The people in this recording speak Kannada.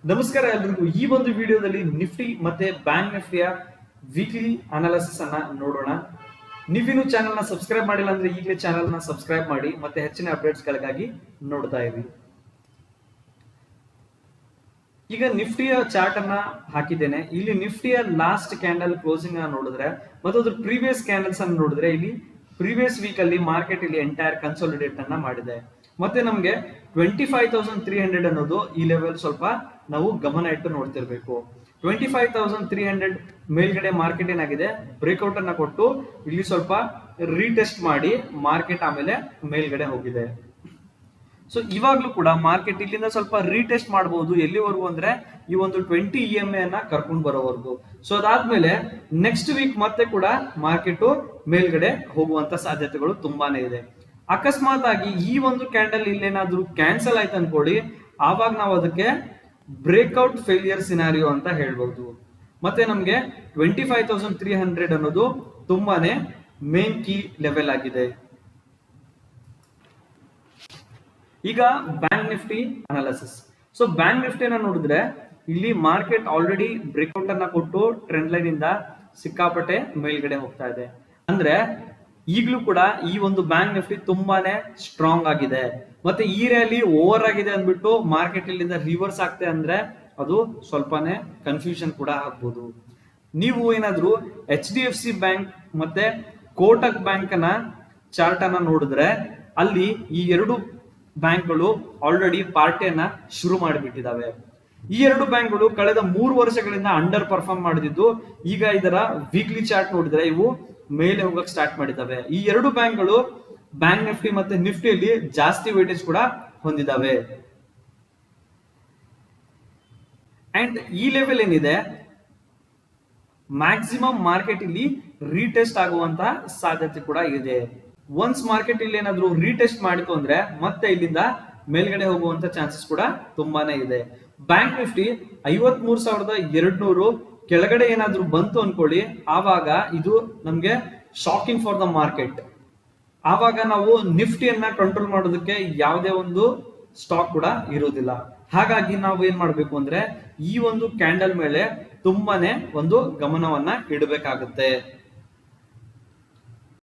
ನಮಸ್ಕಾರ ಎಲ್ರಿಗೂ. ಈ ಒಂದು ವಿಡಿಯೋದಲ್ಲಿ ನಿಫ್ಟಿ ಮತ್ತೆ ಬ್ಯಾಂಕ್ ನಿಫ್ಟಿಯ ವೀಕ್ಲಿ ಅನಾಲಿಸಿಸ್ ಅನ್ನ ನೋಡೋಣ. ನೀವಿನ್ನು ಚಾನೆಲ್ ನ ಸಬ್ಸ್ಕ್ರೈಬ್ ಮಾಡಿಲ್ಲ ಅಂದ್ರೆ ಈಗಲೇ ಚಾನೆಲ್ ನ ಸಬ್ಸ್ಕ್ರೈಬ್ ಮಾಡಿ ಮತ್ತೆ ಹೆಚ್ಚಿನ ಅಪ್ಡೇಟ್ಸ್ ಗಳಿಗಾಗಿ ನೋಡ್ತಾ ಇರಿ. ಈಗ ನಿಫ್ಟಿಯ ಚಾರ್ಟ್ ಅನ್ನ ಹಾಕಿದ್ದೇನೆ. ಇಲ್ಲಿ ನಿಫ್ಟಿಯ ಲಾಸ್ಟ್ ಕ್ಯಾಂಡಲ್ ಕ್ಲೋಸಿಂಗ್ ಅನ್ನ ನೋಡಿದ್ರೆ ಮತ್ತು ಅದ್ರ ಪ್ರೀವಿಯಸ್ ಕ್ಯಾಂಡಲ್ಸ್ ಅನ್ನು ನೋಡಿದ್ರೆ ಇಲ್ಲಿ ಪ್ರೀವಿಯಸ್ ವೀಕ್ ಅಲ್ಲಿ ಮಾರ್ಕೆಟ್ ಇಲ್ಲಿ ಎಂಟೈರ್ ಕನ್ಸಾಲಿಡೇಟ್ ಅನ್ನ ಮಾಡಿದೆ. ಮತ್ತೆ ನಮ್ಗೆ 25,300 ಅನ್ನೋದು ಈ ಲೆವೆಲ್ ಸ್ವಲ್ಪ ನಾವು ಗಮನ ಇಟ್ಟು ನೋಡ್ತಿರ್ಬೇಕು. 25,300 ಮೇಲ್ಗಡೆ ಮಾರ್ಕೆಟ್ ಏನಾಗಿದೆ, ಬ್ರೇಕ್ಔಟ್ ಅನ್ನ ಕೊಟ್ಟು ಇಲ್ಲಿ ಸ್ವಲ್ಪ ರೀಟೆಸ್ಟ್ ಮಾಡಿ ಮಾರ್ಕೆಟ್ ಆಮೇಲೆ ಮೇಲ್ಗಡೆ ಹೋಗಿದೆ. ಸೊ ಇವಾಗ್ಲೂ ಕೂಡ ಮಾರ್ಕೆಟ್ ಇಲ್ಲಿಂದ ಸ್ವಲ್ಪ ರೀಟೆಸ್ಟ್ ಮಾಡಬಹುದು. ಎಲ್ಲಿವರೆಗೂ ಅಂದ್ರೆ ಈ ಒಂದು 20 EMA ಅನ್ನ ಕರ್ಕೊಂಡು ಬರೋವರೆಗೂ. ಸೊ ಅದಾದ್ಮೇಲೆ ನೆಕ್ಸ್ಟ್ ವೀಕ್ ಮತ್ತೆ ಕೂಡ ಮಾರ್ಕೆಟ್ ಮೇಲ್ಗಡೆ ಹೋಗುವಂತ ಸಾಧ್ಯತೆಗಳು ತುಂಬಾನೇ ಇದೆ. ಅಕಸ್ಮಾತ್ ಆಗಿ ಈ ಒಂದು ಕ್ಯಾಂಡಲ್ ಇಲ್ಲೇನಾದ್ರೂ ಕ್ಯಾನ್ಸಲ್ ಆಯ್ತು ಅನ್ಕೊಳ್ಳಿ, ಆವಾಗ ನಾವು ಅದಕ್ಕೆ ಬ್ರೇಕ್ಔಟ್ ಫೇಲಿಯರ್ ಸಿನಾರಿಯೋ ಅಂತ ಹೇಳ್ಬಹುದು. ಮತ್ತೆ ನಮ್ಗೆ 25,300 ಅನ್ನೋದು ತುಂಬಾನೇ ಮೇನ್ ಕೀ ಲೆವೆಲ್ ಆಗಿದೆ. ಈಗ bank nifty analysis. So bank ನಿಫ್ಟಿನ ನೋಡಿದ್ರೆ ಇಲ್ಲಿ ಮಾರ್ಕೆಟ್ ಆಲ್ರೆಡಿ ಬ್ರೇಕ್ಔಟ್ ಅನ್ನ ಕೊಟ್ಟು ಟ್ರೆಂಡ್ ಲೈನ್ ಇಂದ ಸಿಕ್ಕಾಪಟ್ಟೆ ಮೇಲ್ಗಡೆ ಹೋಗ್ತಾ ಇದೆ. ಅಂದ್ರೆ ಈಗಲೂ ಕೂಡ ಈ ಒಂದು ಬ್ಯಾಂಕ್ ನಿಫ್ಟಿ ತುಂಬಾನೇ ಸ್ಟ್ರಾಂಗ್ ಆಗಿದೆ. ಮತ್ತೆ ಈ ರ್ಯಾಲಿ ಓವರ್ ಆಗಿದೆ ಅಂದ್ಬಿಟ್ಟು ಮಾರ್ಕೆಟ್ ಇಲ್ಲಿಂದ ರಿವರ್ಸ್ ಆಗ್ತದೆ ಅಂದ್ರೆ ಅದು ಸ್ವಲ್ಪನೇ ಕನ್ಫ್ಯೂಷನ್ ಕೂಡ ಆಗ್ಬೋದು. ನೀವು ಏನಾದ್ರೂ HDFC ಬ್ಯಾಂಕ್ ಮತ್ತೆ ಕೋಟಕ್ ಬ್ಯಾಂಕ್ ನ ಚಾರ್ಟ್ ಅನ್ನ ನೋಡಿದ್ರೆ ಅಲ್ಲಿ ಈ ಎರಡು ಬ್ಯಾಂಕ್ಗಳು ಆಲ್ರೆಡಿ ಪಾರ್ಟಿಯನ್ನ ಶುರು ಮಾಡಿಬಿಟ್ಟಿದ್ದಾವೆ. ಈ ಎರಡು ಬ್ಯಾಂಕ್ಗಳು ಕಳೆದ 3 ವರ್ಷಗಳಿಂದ ಅಂಡರ್ ಪರ್ಫಾರ್ಮ್ ಮಾಡಿದ್ದು, ಈಗ ಇದರ ವೀಕ್ಲಿ ಚಾರ್ಟ್ ನೋಡಿದ್ರೆ ಇವು ಮೇಲೆ ಹೋಗಕ್ ಸ್ಟಾರ್ಟ್ ಮಾಡಿದ್ದಾವೆ. ಈ ಎರಡು ಬ್ಯಾಂಕ್ಗಳು ಬ್ಯಾಂಕ್ ನಿಫ್ಟಿ ಮತ್ತೆ ನಿಫ್ಟಿಯಲ್ಲಿ ಜಾಸ್ತಿ ವೇಟೇಜ್ ಕೂಡ ಹೊಂದಿದ್ದಾವೆ. ಅಂಡ್ ಈ ಲೆವೆಲ್ ಏನಿದೆ ಮ್ಯಾಕ್ಸಿಮಮ್ ಮಾರ್ಕೆಟ್ ಇಲ್ಲಿ ರೀಟೆಸ್ಟ್ ಆಗುವಂತ ಸಾಧ್ಯತೆ ಕೂಡ ಇದೆ. ಒನ್ಸ್ ಮಾರ್ಕೆಟ್ ಇಲ್ಲಿ ಏನಾದ್ರೂ ರೀಟೆಸ್ಟ್ ಮಾಡಿತು ಅಂದ್ರೆ ಮತ್ತೆ ಇಲ್ಲಿಂದ ಮೇಲ್ಗಡೆ ಹೋಗುವಂತ ಚಾನ್ಸಸ್ ಕೂಡ ತುಂಬಾನೇ ಇದೆ. ಬ್ಯಾಂಕ್ ನಿಫ್ಟಿ 53,200 ಕೆಳಗಡೆ ಏನಾದ್ರೂ ಬಂತು ಅನ್ಕೊಳ್ಳಿ, ಆವಾಗ ಇದು ನಮ್ಗೆ ಶಾಕಿಂಗ್ ಫಾರ್ ದ ಮಾರ್ಕೆಟ್. ಆವಾಗ ನಾವು ನಿಫ್ಟಿಯನ್ನ ಕಂಟ್ರೋಲ್ ಮಾಡೋದಕ್ಕೆ ಯಾವುದೇ ಒಂದು ಸ್ಟಾಕ್ ಕೂಡ ಇರೋದಿಲ್ಲ. ಹಾಗಾಗಿ ನಾವು ಏನ್ ಮಾಡ್ಬೇಕು ಅಂದ್ರೆ ಈ ಒಂದು ಕ್ಯಾಂಡಲ್ ಮೇಲೆ ತುಂಬಾನೇ ಒಂದು ಗಮನವನ್ನ ಇಡಬೇಕಾಗುತ್ತೆ.